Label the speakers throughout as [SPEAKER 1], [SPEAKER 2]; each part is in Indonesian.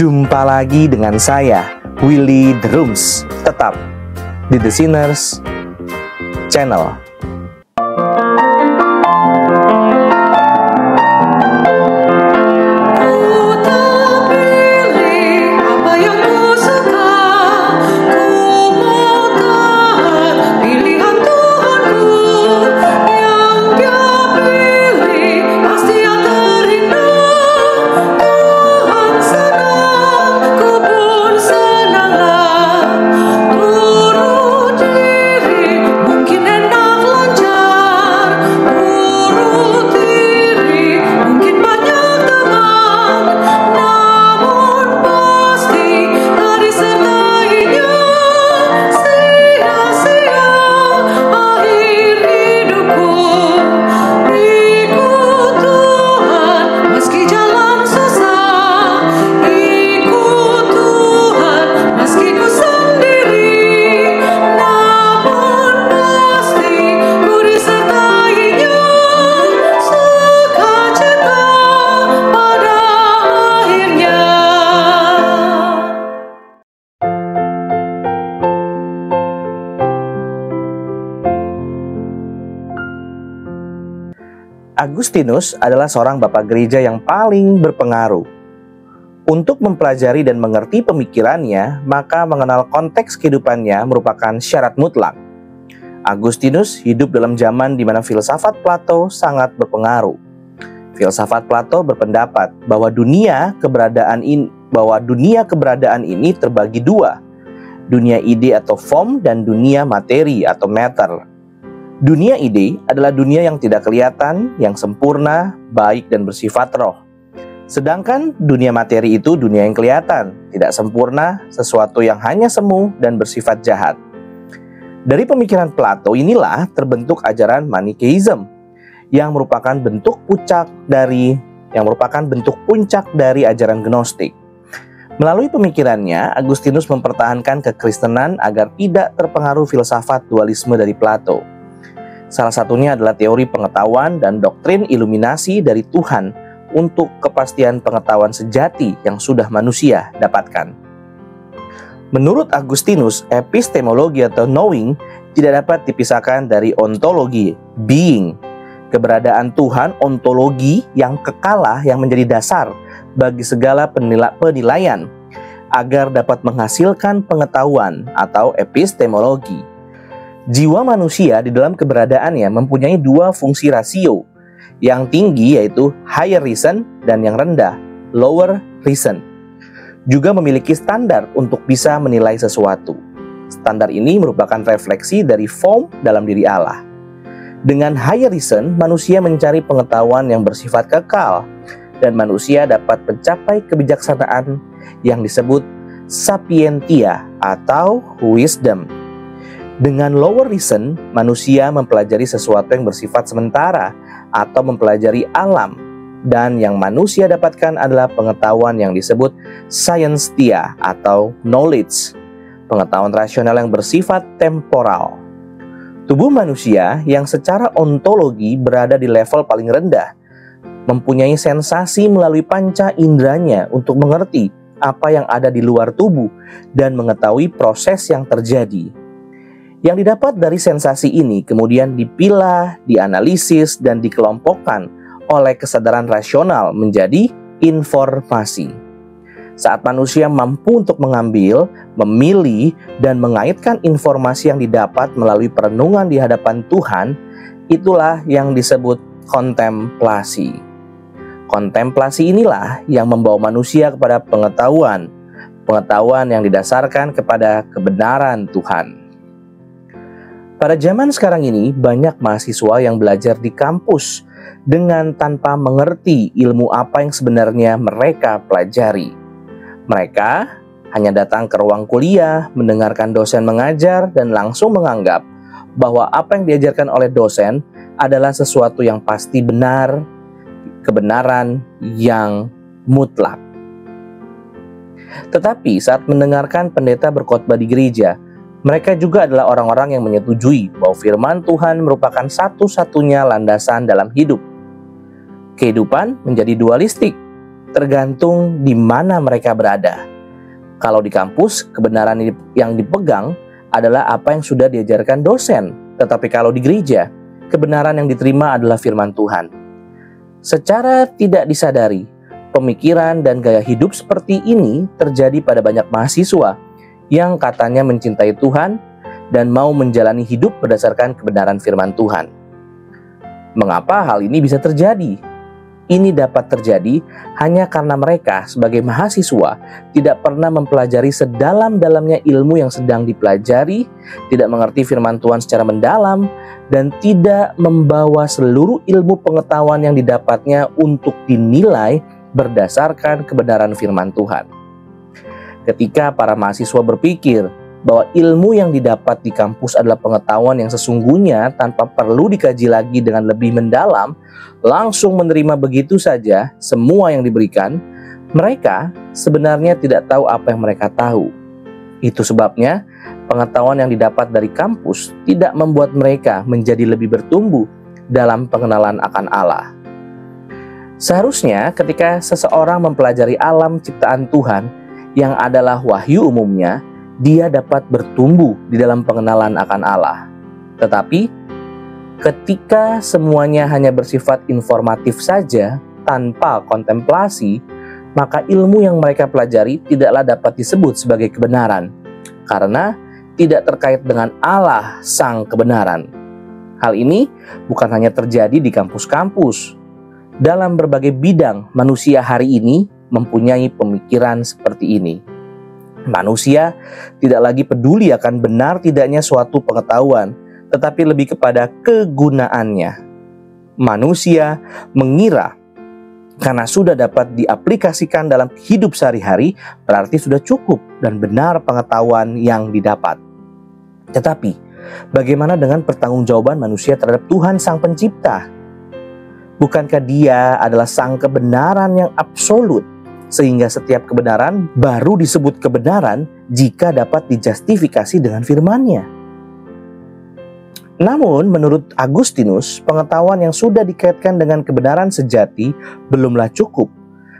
[SPEAKER 1] Jumpa lagi dengan saya, Willy The Rooms, tetap di The Sinners Channel. Agustinus adalah seorang bapak gereja yang paling berpengaruh. Untuk mempelajari dan mengerti pemikirannya, maka mengenal konteks kehidupannya merupakan syarat mutlak. Agustinus hidup dalam zaman di mana filsafat Plato sangat berpengaruh. Filsafat Plato berpendapat bahwa dunia keberadaan ini terbagi dua, dunia ide atau form dan dunia materi atau matter. Dunia ide adalah dunia yang tidak kelihatan, yang sempurna, baik dan bersifat roh. Sedangkan dunia materi itu dunia yang kelihatan, tidak sempurna, sesuatu yang hanya semu dan bersifat jahat. Dari pemikiran Plato inilah terbentuk ajaran Manikeism yang merupakan bentuk puncak dari ajaran Gnostik. Melalui pemikirannya, Agustinus mempertahankan kekristenan agar tidak terpengaruh filsafat dualisme dari Plato. Salah satunya adalah teori pengetahuan dan doktrin iluminasi dari Tuhan untuk kepastian pengetahuan sejati yang sudah manusia dapatkan. Menurut Agustinus, epistemologi atau knowing tidak dapat dipisahkan dari ontologi, being. Keberadaan Tuhan, ontologi yang kekalah yang menjadi dasar bagi segala penilaian agar dapat menghasilkan pengetahuan atau epistemologi. Jiwa manusia di dalam keberadaannya mempunyai dua fungsi rasio. Yang tinggi yaitu higher reason dan yang rendah, lower reason. Juga memiliki standar untuk bisa menilai sesuatu. Standar ini merupakan refleksi dari form dalam diri Allah. Dengan higher reason, manusia mencari pengetahuan yang bersifat kekal, dan manusia dapat mencapai kebijaksanaan yang disebut sapientia atau wisdom. Dengan lower reason, manusia mempelajari sesuatu yang bersifat sementara atau mempelajari alam, dan yang manusia dapatkan adalah pengetahuan yang disebut scientia atau knowledge, pengetahuan rasional yang bersifat temporal. Tubuh manusia yang secara ontologi berada di level paling rendah, mempunyai sensasi melalui panca inderanya untuk mengerti apa yang ada di luar tubuh dan mengetahui proses yang terjadi. Yang didapat dari sensasi ini kemudian dipilah, dianalisis, dan dikelompokkan oleh kesadaran rasional menjadi informasi. Saat manusia mampu untuk mengambil, memilih, dan mengaitkan informasi yang didapat melalui perenungan di hadapan Tuhan, itulah yang disebut kontemplasi. Kontemplasi inilah yang membawa manusia kepada pengetahuan yang didasarkan kepada kebenaran Tuhan. Pada zaman sekarang ini, banyak mahasiswa yang belajar di kampus dengan tanpa mengerti ilmu apa yang sebenarnya mereka pelajari. Mereka hanya datang ke ruang kuliah, mendengarkan dosen mengajar, dan langsung menganggap bahwa apa yang diajarkan oleh dosen adalah sesuatu yang pasti benar, kebenaran yang mutlak. Tetapi saat mendengarkan pendeta berkhotbah di gereja, mereka juga adalah orang-orang yang menyetujui bahwa firman Tuhan merupakan satu-satunya landasan dalam hidup. Kehidupan menjadi dualistik. tergantung di mana mereka berada. Kalau di kampus, kebenaran yang dipegang adalah apa yang sudah diajarkan dosen. Tetapi kalau di gereja, kebenaran yang diterima adalah firman Tuhan. Secara tidak disadari, pemikiran dan gaya hidup seperti ini terjadi pada banyak mahasiswa yang katanya mencintai Tuhan dan mau menjalani hidup berdasarkan kebenaran firman Tuhan. Mengapa hal ini bisa terjadi? Ini dapat terjadi hanya karena mereka sebagai mahasiswa tidak pernah mempelajari sedalam-dalamnya ilmu yang sedang dipelajari, tidak mengerti firman Tuhan secara mendalam, dan tidak membawa seluruh ilmu pengetahuan yang didapatnya untuk dinilai berdasarkan kebenaran firman Tuhan. Ketika para mahasiswa berpikir bahwa ilmu yang didapat di kampus adalah pengetahuan yang sesungguhnya tanpa perlu dikaji lagi dengan lebih mendalam, langsung menerima begitu saja semua yang diberikan, mereka sebenarnya tidak tahu apa yang mereka tahu. Itu sebabnya pengetahuan yang didapat dari kampus tidak membuat mereka menjadi lebih bertumbuh dalam pengenalan akan Allah. Seharusnya ketika seseorang mempelajari alam ciptaan Tuhan yang adalah wahyu umumnya, dia dapat bertumbuh di dalam pengenalan akan Allah. Tetapi ketika semuanya hanya bersifat informatif saja tanpa kontemplasi, maka ilmu yang mereka pelajari tidaklah dapat disebut sebagai kebenaran karena tidak terkait dengan Allah sang kebenaran. Hal ini bukan hanya terjadi di kampus-kampus. Dalam berbagai bidang, manusia hari ini mempunyai pemikiran seperti ini. Manusia tidak lagi peduli akan benar tidaknya suatu pengetahuan, tetapi lebih kepada kegunaannya. Manusia mengira karena sudah dapat diaplikasikan dalam hidup sehari-hari, berarti sudah cukup dan benar pengetahuan yang didapat. Tetapi, bagaimana dengan pertanggungjawaban manusia terhadap Tuhan Sang Pencipta? Bukankah Dia adalah Sang kebenaran yang absolut? Sehingga setiap kebenaran baru disebut kebenaran jika dapat dijustifikasi dengan firman-Nya. Namun, menurut Agustinus, pengetahuan yang sudah dikaitkan dengan kebenaran sejati belumlah cukup,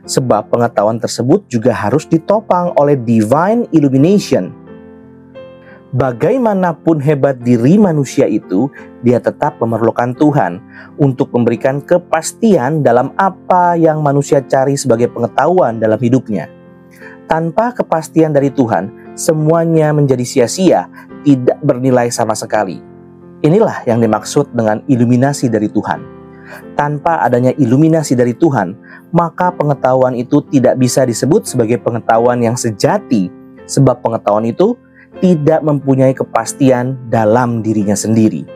[SPEAKER 1] sebab pengetahuan tersebut juga harus ditopang oleh divine illumination. Bagaimanapun hebat diri manusia itu, dia tetap memerlukan Tuhan untuk memberikan kepastian dalam apa yang manusia cari sebagai pengetahuan dalam hidupnya. Tanpa kepastian dari Tuhan, semuanya menjadi sia-sia, tidak bernilai sama sekali. Inilah yang dimaksud dengan iluminasi dari Tuhan. Tanpa adanya iluminasi dari Tuhan, maka pengetahuan itu tidak bisa disebut sebagai pengetahuan yang sejati, sebab pengetahuan itu tidak mempunyai kepastian dalam dirinya sendiri.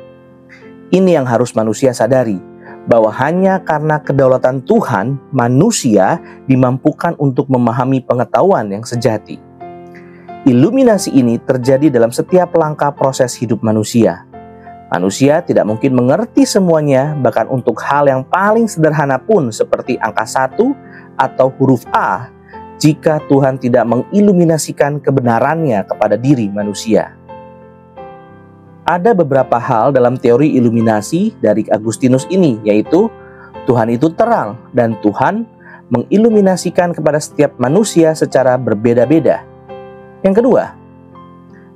[SPEAKER 1] Ini yang harus manusia sadari, bahwa hanya karena kedaulatan Tuhan, manusia dimampukan untuk memahami pengetahuan yang sejati. Iluminasi ini terjadi dalam setiap langkah proses hidup manusia. Manusia tidak mungkin mengerti semuanya, bahkan untuk hal yang paling sederhana pun seperti angka 1 atau huruf A, jika Tuhan tidak mengiluminasikan kebenarannya kepada diri manusia. Ada beberapa hal dalam teori iluminasi dari Agustinus ini, yaitu Tuhan itu terang dan Tuhan mengiluminasikan kepada setiap manusia secara berbeda-beda. Yang kedua,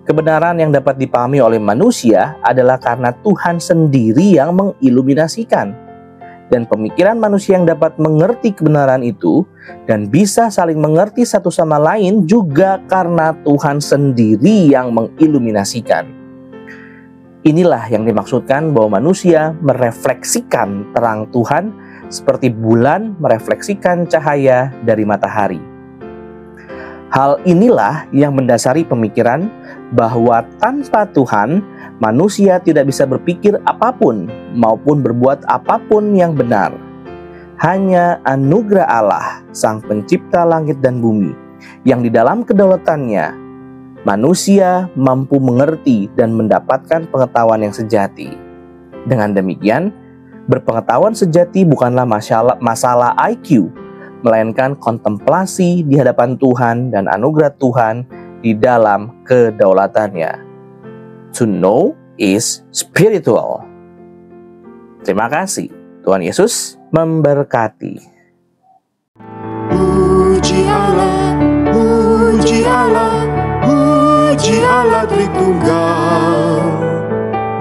[SPEAKER 1] kebenaran yang dapat dipahami oleh manusia adalah karena Tuhan sendiri yang mengiluminasikan. Dan pemikiran manusia yang dapat mengerti kebenaran itu dan bisa saling mengerti satu sama lain juga karena Tuhan sendiri yang mengiluminasikan. Inilah yang dimaksudkan bahwa manusia merefleksikan terang Tuhan seperti bulan merefleksikan cahaya dari matahari. Hal inilah yang mendasari pemikiran bahwa tanpa Tuhan, manusia tidak bisa berpikir apapun maupun berbuat apapun yang benar. Hanya anugerah Allah, Sang Pencipta langit dan bumi, yang di dalam kedaulatannya, manusia mampu mengerti dan mendapatkan pengetahuan yang sejati. Dengan demikian, berpengetahuan sejati bukanlah masalah IQ, melainkan kontemplasi di hadapan Tuhan dan anugerah Tuhan di dalam kedaulatannya. To know is spiritual. Terima kasih. Tuhan Yesus memberkati.
[SPEAKER 2] Puji Allah, puji Allah, puji Allah Tritunggal.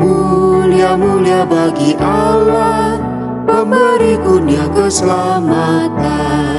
[SPEAKER 2] Mulia-mulia bagi Allah, pemberi kurnia keselamatan.